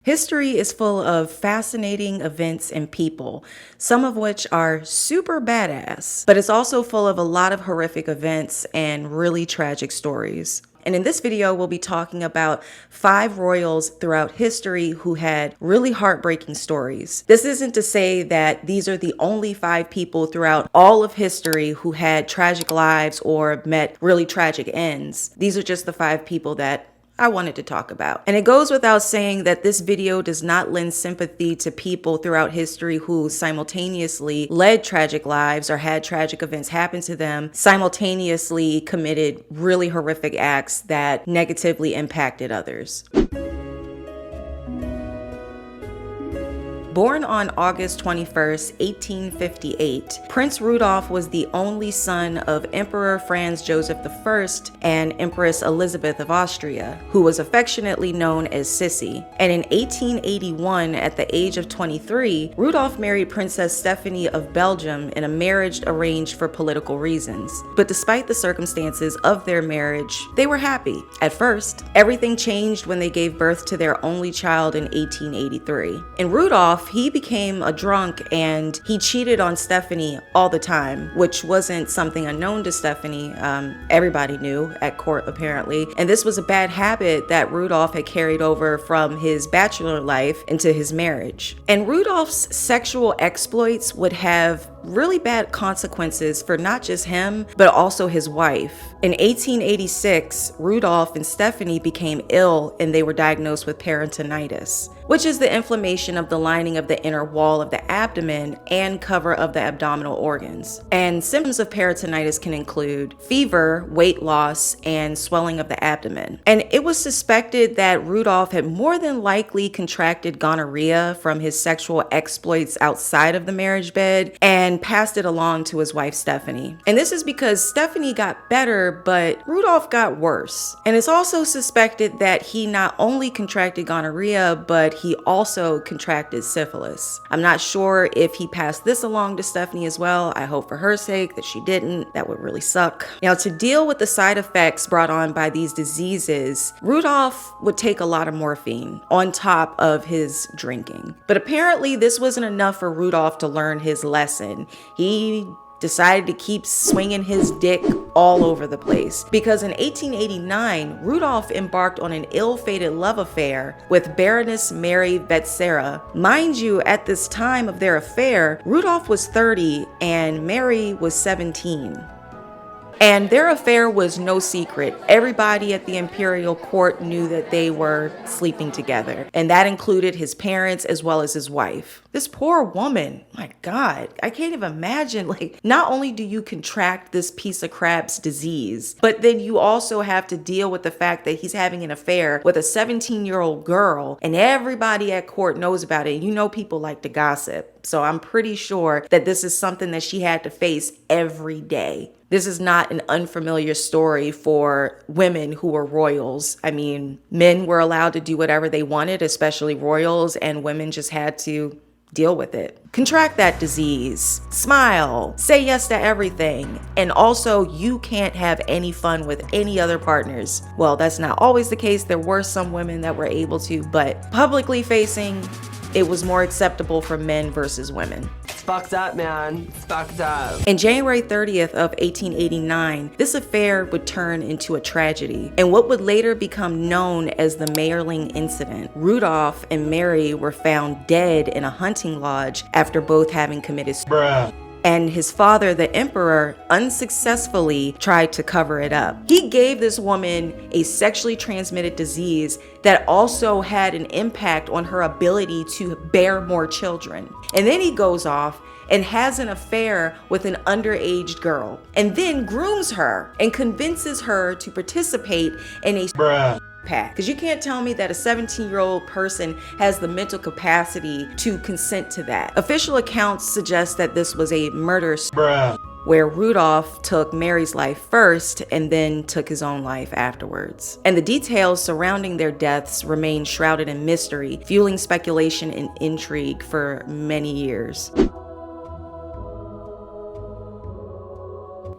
History is full of fascinating events and people, some of which are super badass, but it's also full of a lot of horrific events and really tragic stories. And in this video, we'll be talking about 5 royals throughout history who had really heartbreaking stories. This isn't to say that these are the only 5 people throughout all of history who had tragic lives or met really tragic ends. These are just the 5 people that I wanted to talk about. And it goes without saying that this video does not lend sympathy to people throughout history who simultaneously led tragic lives or had tragic events happen to them, simultaneously committed really horrific acts that negatively impacted others. Born on August 21st, 1858, Prince Rudolf was the only son of Emperor Franz Joseph I and Empress Elizabeth of Austria, who was affectionately known as Sissy. And in 1881, at the age of 23, Rudolf married Princess Stephanie of Belgium in a marriage arranged for political reasons. But despite the circumstances of their marriage, they were happy. At first, everything changed when they gave birth to their only child in 1883. And Rudolf, he became a drunk and he cheated on Stephanie all the time, which wasn't something unknown to Stephanie. Everybody knew at court, apparently. And this was a bad habit that Rudolf had carried over from his bachelor life into his marriage. And Rudolf's sexual exploits would have really bad consequences for not just him, but also his wife. In 1886, Rudolf and Stephanie became ill and they were diagnosed with peritonitis, which is the inflammation of the lining of the inner wall of the abdomen and cover of the abdominal organs. And symptoms of peritonitis can include fever, weight loss, and swelling of the abdomen. And it was suspected that Rudolf had more than likely contracted gonorrhea from his sexual exploits outside of the marriage bed and passed it along to his wife Stephanie. And this is because Stephanie got better, but Rudolf got worse. And it's also suspected that he not only contracted gonorrhea, but he also contracted syphilis. I'm not sure if he passed this along to Stephanie as well. I hope for her sake that she didn't. That would really suck. Now, to deal with the side effects brought on by these diseases, Rudolf would take a lot of morphine on top of his drinking. But apparently this wasn't enough for Rudolf to learn his lesson. He decided to keep swinging his dick all over the place, because in 1889, Rudolf embarked on an ill-fated love affair with Baroness Mary Vetsera. Mind you, at this time of their affair, Rudolf was 30 and Mary was 17. And their affair was no secret. Everybody at the imperial court knew that they were sleeping together, and that included his parents as well as his wife. This poor woman, my God, I can't even imagine. Like, not only do you contract this piece of crap's disease, but then you also have to deal with the fact that he's having an affair with a 17-year-old girl, and everybody at court knows about it. You know, people like to gossip. So I'm pretty sure that this is something that she had to face every day. This is not an unfamiliar story for women who were royals. I mean, men were allowed to do whatever they wanted, especially royals, and women just had to deal with it. Contract that disease, smile, say yes to everything, and also you can't have any fun with any other partners. Well, that's not always the case. There were some women that were able to, but publicly facing, it was more acceptable for men versus women. It's fucked up, man. It's fucked up. In January 30th of 1889, this affair would turn into a tragedy, and what would later become known as the Mayerling incident. Rudolf and Mary were found dead in a hunting lodge after both having committed suicide. And his father, the emperor, unsuccessfully tried to cover it up. He gave this woman a sexually transmitted disease that also had an impact on her ability to bear more children. And then he goes off and has an affair with an underage girl, and then grooms her and convinces her to participate in a pact. Because you can't tell me that a 17-year-old person has the mental capacity to consent to that. Official accounts suggest that this was a murder where Rudolf took Mary's life first and then took his own life afterwards. And the details surrounding their deaths remain shrouded in mystery, fueling speculation and intrigue for many years.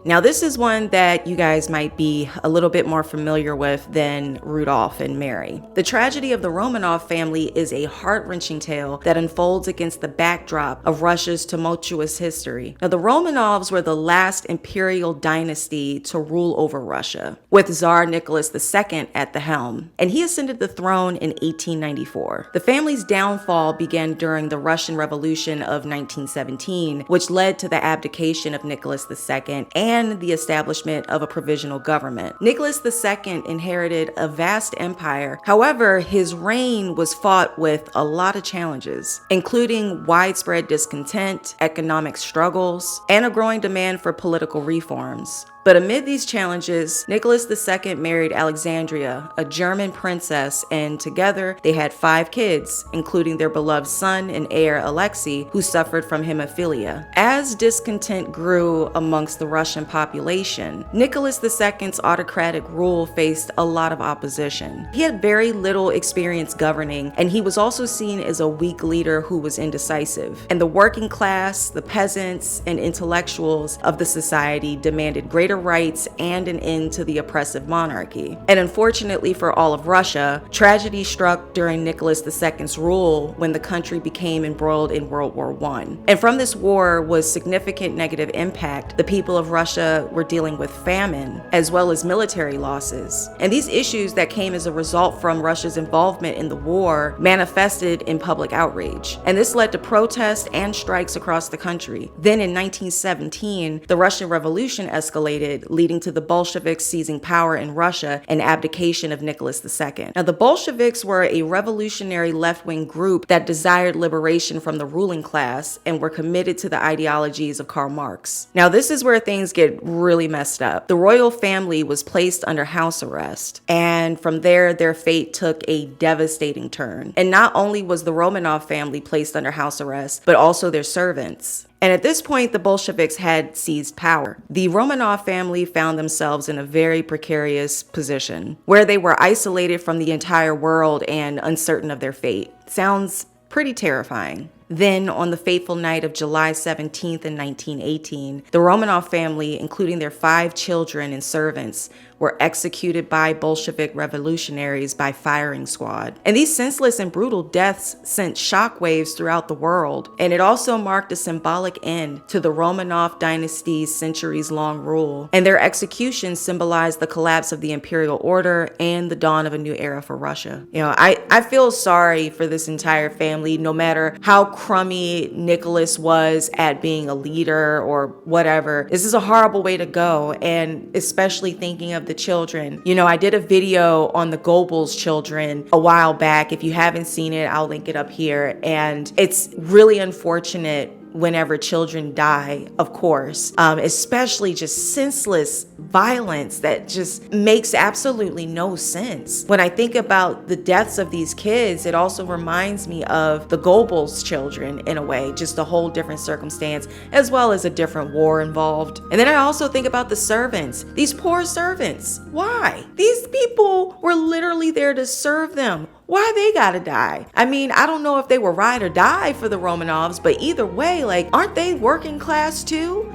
Now, this is one that you guys might be a little bit more familiar with than Rudolf and Mary. The tragedy of the Romanov family is a heart-wrenching tale that unfolds against the backdrop of Russia's tumultuous history. Now, the Romanovs were the last imperial dynasty to rule over Russia, with Tsar Nicholas II at the helm, and he ascended the throne in 1894. The family's downfall began during the Russian Revolution of 1917, which led to the abdication of Nicholas II and the establishment of a provisional government. Nicholas II inherited a vast empire. However, his reign was fought with a lot of challenges, including widespread discontent, economic struggles, and a growing demand for political reforms. But amid these challenges, Nicholas II married Alexandria, a German princess, and together they had 5 kids, including their beloved son and heir Alexei, who suffered from hemophilia. As discontent grew amongst the Russian population, Nicholas II's autocratic rule faced a lot of opposition. He had very little experience governing, and he was also seen as a weak leader who was indecisive. And the working class, the peasants, and intellectuals of the society demanded greater rights and an end to the oppressive monarchy. And unfortunately for all of Russia, tragedy struck during Nicholas II's rule when the country became embroiled in World War I. And from this war was significant negative impact. The people of Russia were dealing with famine as well as military losses. And these issues that came as a result from Russia's involvement in the war manifested in public outrage. And this led to protests and strikes across the country. Then in 1917, the Russian Revolution escalated, leading to the Bolsheviks seizing power in Russia and abdication of Nicholas II. Now, the Bolsheviks were a revolutionary left-wing group that desired liberation from the ruling class and were committed to the ideologies of Karl Marx. Now, this is where things get really messed up. The royal family was placed under house arrest, and from there, their fate took a devastating turn. And not only was the Romanov family placed under house arrest, but also their servants. And at this point, the Bolsheviks had seized power. The Romanov family found themselves in a very precarious position, where they were isolated from the entire world and uncertain of their fate. Sounds pretty terrifying. Then, on the fateful night of July 17th in 1918, the Romanov family, including their 5 children and servants, were executed by Bolshevik revolutionaries by firing squad. And these senseless and brutal deaths sent shockwaves throughout the world. And it also marked a symbolic end to the Romanov dynasty's centuries-long rule. And their execution symbolized the collapse of the imperial order and the dawn of a new era for Russia. You know, I feel sorry for this entire family, no matter how crummy Nicholas was at being a leader or whatever. This is a horrible way to go, and especially thinking of the children. You know, I did a video on the Goebbels children a while back. If you haven't seen it, I'll link it up here. And it's really unfortunate whenever children die, of course, especially just senseless violence that just makes absolutely no sense. When I think about the deaths of these kids, it also reminds me of the Goebbels children in a way, just a whole different circumstance, as well as a different war involved. And then I also think about the servants, these poor servants. Why? These people were literally there to serve them. Why they gotta die? I mean, I don't know if they were ride or die for the Romanovs, but either way, like, aren't they working class too?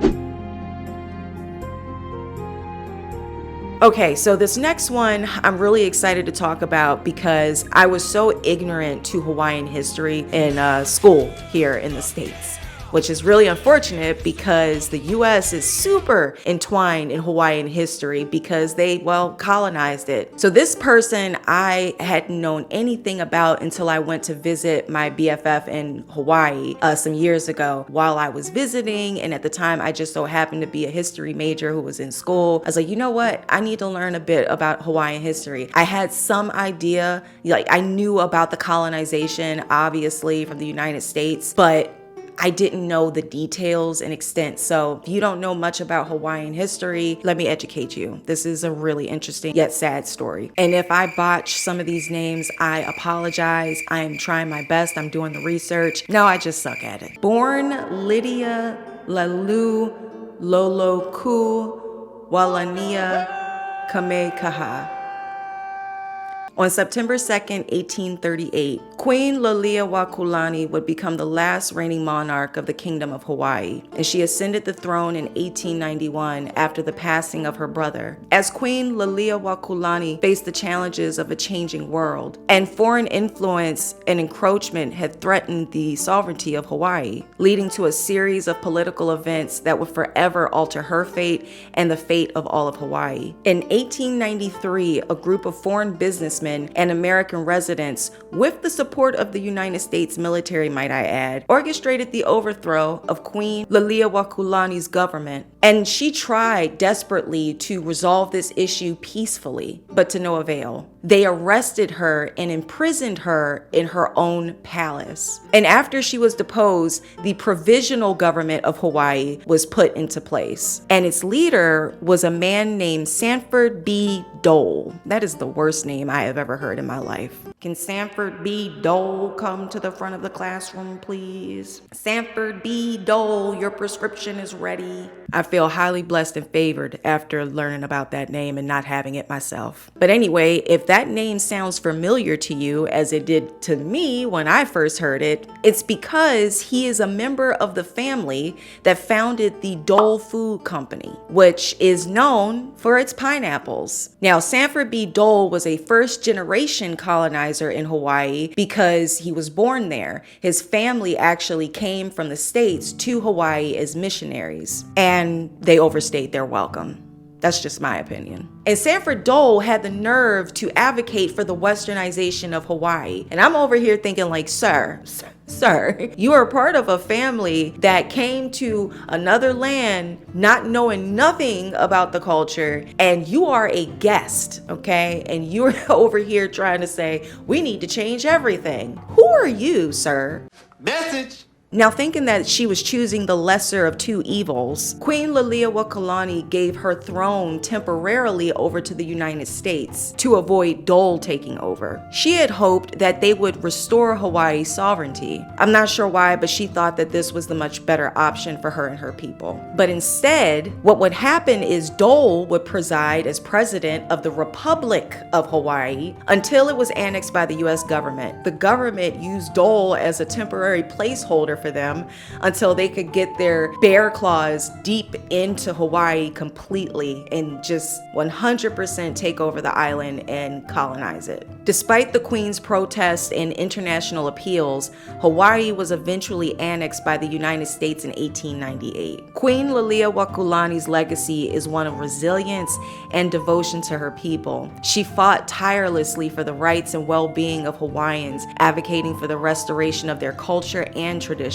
Okay, so this next one I'm really excited to talk about because I was so ignorant to Hawaiian history in school here in the States, which is really unfortunate because the US is super entwined in Hawaiian history because they, well, colonized it. So this person I hadn't known anything about until I went to visit my BFF in Hawaii some years ago while I was visiting. And at the time, I just so happened to be a history major who was in school. I was like, you know what? I need to learn a bit about Hawaiian history. I had some idea, like I knew about the colonization, obviously, from the United States, but I didn't know the details and extent. So if you don't know much about Hawaiian history, let me educate you. This is a really interesting yet sad story. And if I botch some of these names, I apologize. I am trying my best. I'm doing the research. No, I just suck at it. Born Lydia Liliuokalani Walania Kamekaha. On September 2nd, 1838, Queen Liliuokalani would become the last reigning monarch of the Kingdom of Hawaii, and she ascended the throne in 1891 after the passing of her brother. As Queen Liliuokalani faced the challenges of a changing world, and foreign influence and encroachment had threatened the sovereignty of Hawaii, leading to a series of political events that would forever alter her fate and the fate of all of Hawaii. In 1893, a group of foreign businessmen and American residents, with the support of the United States military, might I add, orchestrated the overthrow of Queen Liliuokalani's government. And she tried desperately to resolve this issue peacefully, but to no avail. They arrested her and imprisoned her in her own palace. And after she was deposed, the provisional government of Hawaii was put into place. And its leader was a man named Sanford B. Dole. That is the worst name I have ever heard in my life. Can Sanford B. Dole come to the front of the classroom, please? Sanford B. Dole, your prescription is ready. I feel highly blessed and favored after learning about that name and not having it myself. But anyway, if that name sounds familiar to you, as it did to me when I first heard it, it's because he is a member of the family that founded the Dole Food Company, which is known for its pineapples. Now, Sanford B. Dole was a first-generation colonizer in Hawaii because he was born there. His family actually came from the States to Hawaii as missionaries, and they overstayed their welcome. That's just my opinion. And Sanford Dole had the nerve to advocate for the westernization of Hawaii. And I'm over here thinking like, sir, you are part of a family that came to another land not knowing nothing about the culture, and you are a guest, okay? And you're over here trying to say, we need to change everything. Who are you, sir? Message. Now, thinking that she was choosing the lesser of two evils, Queen Liliuokalani gave her throne temporarily over to the United States to avoid Dole taking over. She had hoped that they would restore Hawaii's sovereignty. I'm not sure why, but she thought that this was the much better option for her and her people. But instead, what would happen is Dole would preside as president of the Republic of Hawaii until it was annexed by the US government. The government used Dole as a temporary placeholder for them until they could get their bear claws deep into Hawaii completely and just 100% take over the island and colonize it. Despite the Queen's protests and international appeals, Hawaii was eventually annexed by the United States in 1898. Queen Liliuokalani's legacy is one of resilience and devotion to her people. She fought tirelessly for the rights and well-being of Hawaiians, advocating for the restoration of their culture and traditions.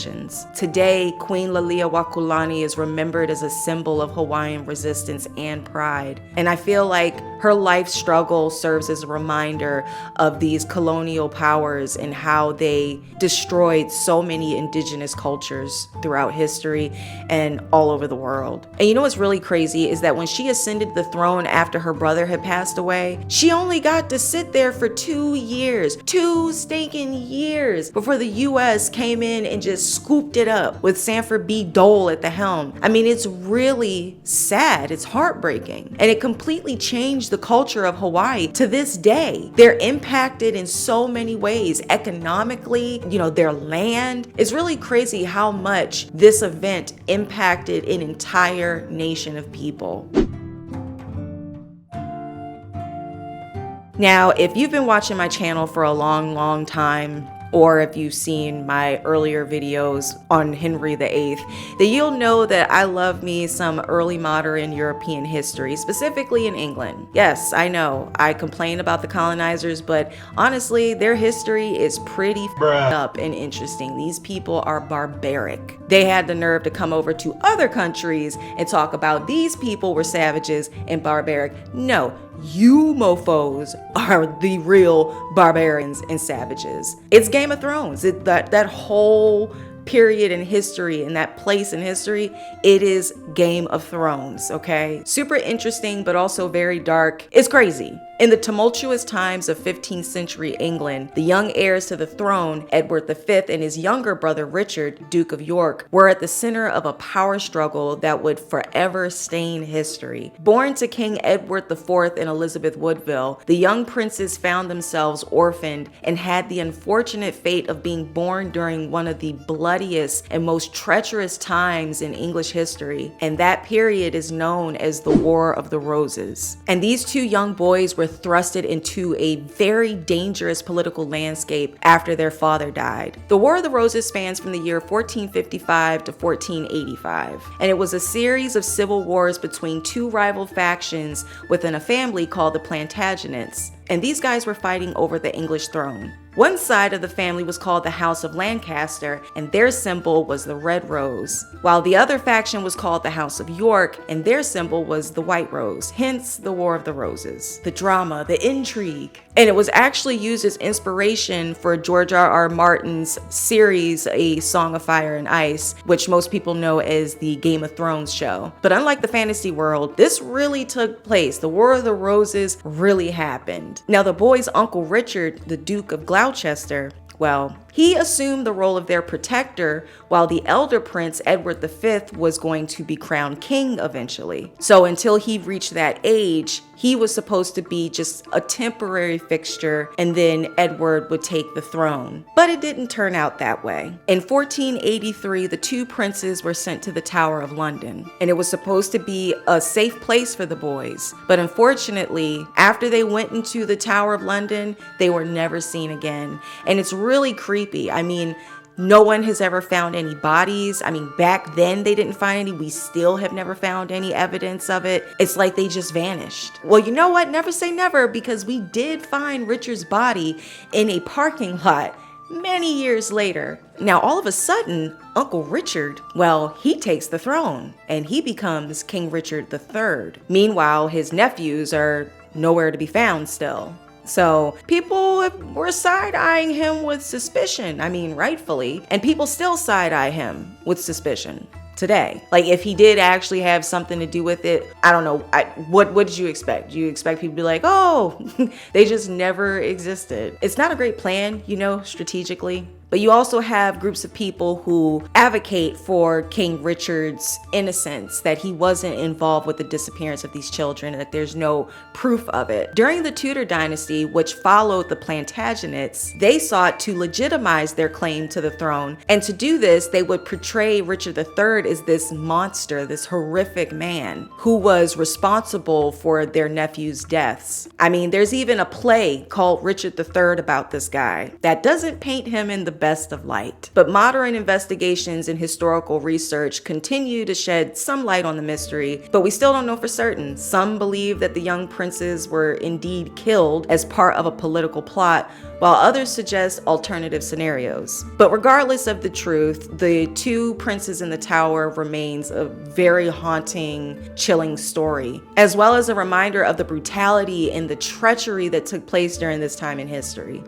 Today, Queen Liliuokalani is remembered as a symbol of Hawaiian resistance and pride. And I feel like her life struggle serves as a reminder of these colonial powers and how they destroyed so many indigenous cultures throughout history and all over the world. And you know what's really crazy is that when she ascended the throne after her brother had passed away, she only got to sit there for 2 years, 2 stinking years, before the US came in and just scooped it up with Sanford B. Dole at the helm. I mean, it's really sad. It's heartbreaking. And it completely changed the culture of Hawaii to this day. They're impacted in so many ways. Economically, their land. It's really crazy how much this event impacted an entire nation of people. Now, if you've been watching my channel for a long time, or if you've seen my earlier videos on Henry VIII, then you'll know that I love me some early modern European history, specifically in England. Yes, I know, I complain about the colonizers, but honestly, their history is pretty up and interesting. These people are barbaric. They had the nerve to come over to other countries and talk about these people were savages and barbaric. No, you mofos are the real barbarians and savages. It's Game of Thrones. That whole period in history and that place in history, it is Game of Thrones, okay? Super interesting, but also very dark. It's crazy. In the tumultuous times of 15th century England, the young heirs to the throne, Edward V and his younger brother Richard, Duke of York, were at the center of a power struggle that would forever stain history. Born to King Edward IV and Elizabeth Woodville, the young princes found themselves orphaned and had the unfortunate fate of being born during one of the bloodiest and most treacherous times in English history, and that period is known as the War of the Roses. And these two young boys were thrusted into a very dangerous political landscape after their father died. The War of the Roses spans from the year 1455 to 1485, and it was a series of civil wars between two rival factions within a family called the Plantagenets, and these guys were fighting over the English throne. One side of the family was called the House of Lancaster, and their symbol was the red rose, while the other faction was called the House of York, and their symbol was the white rose, hence the War of the Roses. The drama, the intrigue. And it was actually used as inspiration for George R.R. Martin's series, A Song of Fire and Ice, which most people know as the Game of Thrones show. But unlike the fantasy world, this really took place. The War of the Roses really happened. Now, the boys' Uncle Richard, the Duke of Gloucester, well, he assumed the role of their protector, while the elder prince, Edward V, was going to be crowned king eventually. So until he reached that age, he was supposed to be just a temporary fixture, and then Edward would take the throne. But it didn't turn out that way. In 1483, the two princes were sent to the Tower of London, and it was supposed to be a safe place for the boys. But unfortunately, after they went into the Tower of London, they were never seen again. And it's really creepy. I mean, no one has ever found any bodies. I mean, back then they didn't find any. We still have never found any evidence of it. It's like they just vanished. Well, you know what? Never say never, because we did find Richard's body in a parking lot many years later. Now, all of a sudden, Uncle Richard, well, he takes the throne and he becomes King Richard III. Meanwhile, his nephews are nowhere to be found still. So people were side-eyeing him with suspicion. I mean, rightfully. And people still side-eye him with suspicion today. Like, if he did actually have something to do with it, I don't know. What did you expect? Do you expect people to be like, oh, they just never existed? It's not a great plan, strategically. But you also have groups of people who advocate for King Richard's innocence, that he wasn't involved with the disappearance of these children, that there's no proof of it. During the Tudor dynasty, which followed the Plantagenets, they sought to legitimize their claim to the throne. And to do this, they would portray Richard III as this monster, this horrific man who was responsible for their nephew's deaths. I mean, there's even a play called Richard III about this guy that doesn't paint him in the best of light. But modern investigations and historical research continue to shed some light on the mystery, but we still don't know for certain. Some believe that the young princes were indeed killed as part of a political plot, while others suggest alternative scenarios. But regardless of the truth, the two princes in the tower remains a very haunting, chilling story, as well as a reminder of the brutality and the treachery that took place during this time in history.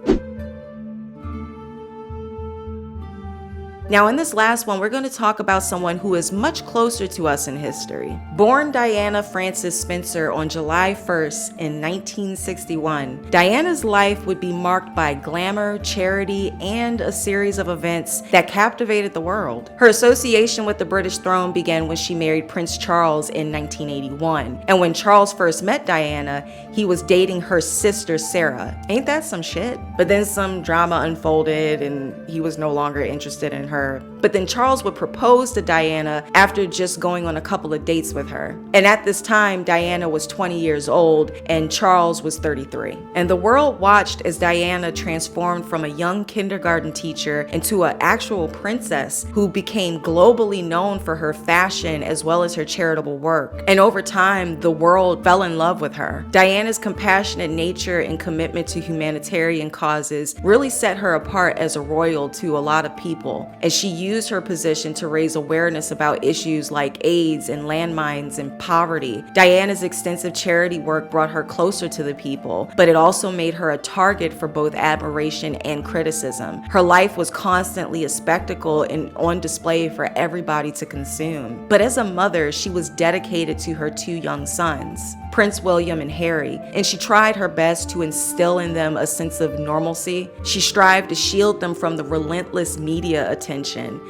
Now, in this last one, we're going to talk about someone who is much closer to us in history. Born Diana Frances Spencer on July 1st in 1961, Diana's life would be marked by glamour, charity, and a series of events that captivated the world. Her association with the British throne began when she married Prince Charles in 1981. And when Charles first met Diana, he was dating her sister Sarah. Ain't that some shit? But then some drama unfolded and he was no longer interested in her. But then Charles would propose to Diana after just going on a couple of dates with her. And at this time, Diana was 20 years old and Charles was 33. And the world watched as Diana transformed from a young kindergarten teacher into an actual princess who became globally known for her fashion as well as her charitable work. And over time, the world fell in love with her. Diana's compassionate nature and commitment to humanitarian causes really set her apart as a royal to a lot of people. and she used her position to raise awareness about issues like AIDS and landmines and poverty. Diana's extensive charity work brought her closer to the people, but it also made her a target for both admiration and criticism. Her life was constantly a spectacle and on display for everybody to consume. But as a mother, she was dedicated to her two young sons, Prince William and Harry, and she tried her best to instill in them a sense of normalcy. She strived to shield them from the relentless media attention.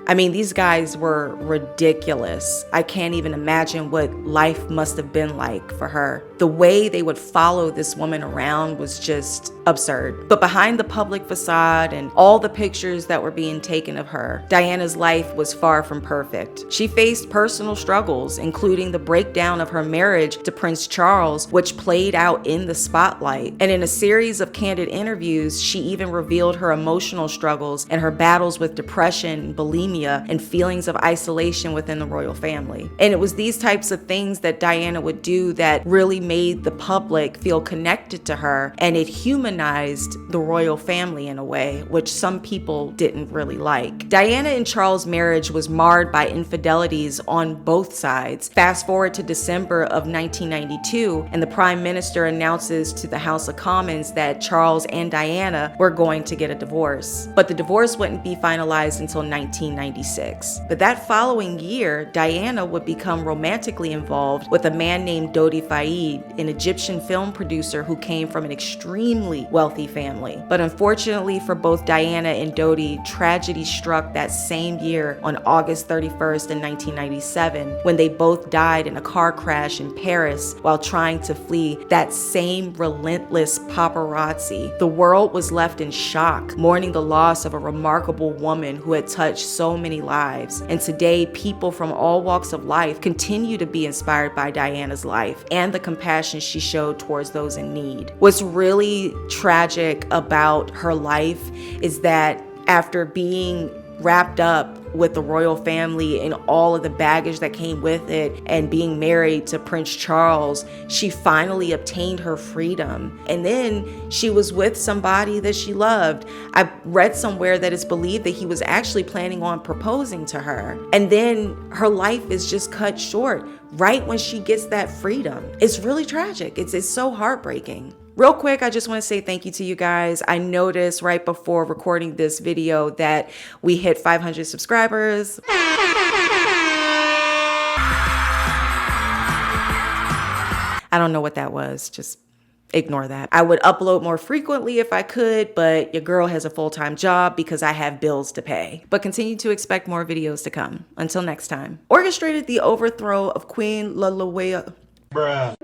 I mean, these guys were ridiculous. I can't even imagine what life must have been like for her. The way they would follow this woman around was just absurd. But behind the public facade and all the pictures that were being taken of her, Diana's life was far from perfect. She faced personal struggles, including the breakdown of her marriage to Prince Charles, which played out in the spotlight. And in a series of candid interviews, she even revealed her emotional struggles and her battles with depression, bulimia, and feelings of isolation within the royal family. And it was these types of things that Diana would do that really made the public feel connected to her, and it humanized the royal family in a way, which some people didn't really like. Diana and Charles' marriage was marred by infidelities on both sides. Fast forward to December of 1992, and the Prime Minister announces to the House of Commons that Charles and Diana were going to get a divorce. But the divorce wouldn't be finalized until 1996. But that following year, Diana would become romantically involved with a man named Dodi Fayed, an Egyptian film producer who came from an extremely wealthy family. But unfortunately for both Diana and Dodi, tragedy struck that same year on August 31st in 1997, when they both died in a car crash in Paris while trying to flee that same relentless paparazzi. The world was left in shock, mourning the loss of a remarkable woman who had touched so many lives. And today, people from all walks of life continue to be inspired by Diana's life and the compassion she showed towards those in need. What's really tragic about her life is that after being wrapped up with the royal family and all of the baggage that came with it, and being married to Prince Charles, she finally obtained her freedom. And then she was with somebody that she loved. I read somewhere that it's believed that he was actually planning on proposing to her. And then her life is just cut short right when she gets that freedom. It's really tragic. It's so heartbreaking. Real quick, I just want to say thank you to you guys. I noticed right before recording this video that we hit 500 subscribers. I don't know what that was. Just ignore that. I would upload more frequently if I could, but your girl has a full-time job because I have bills to pay. But continue to expect more videos to come. Until next time. Orchestrated the overthrow of Queen Liliuokalani.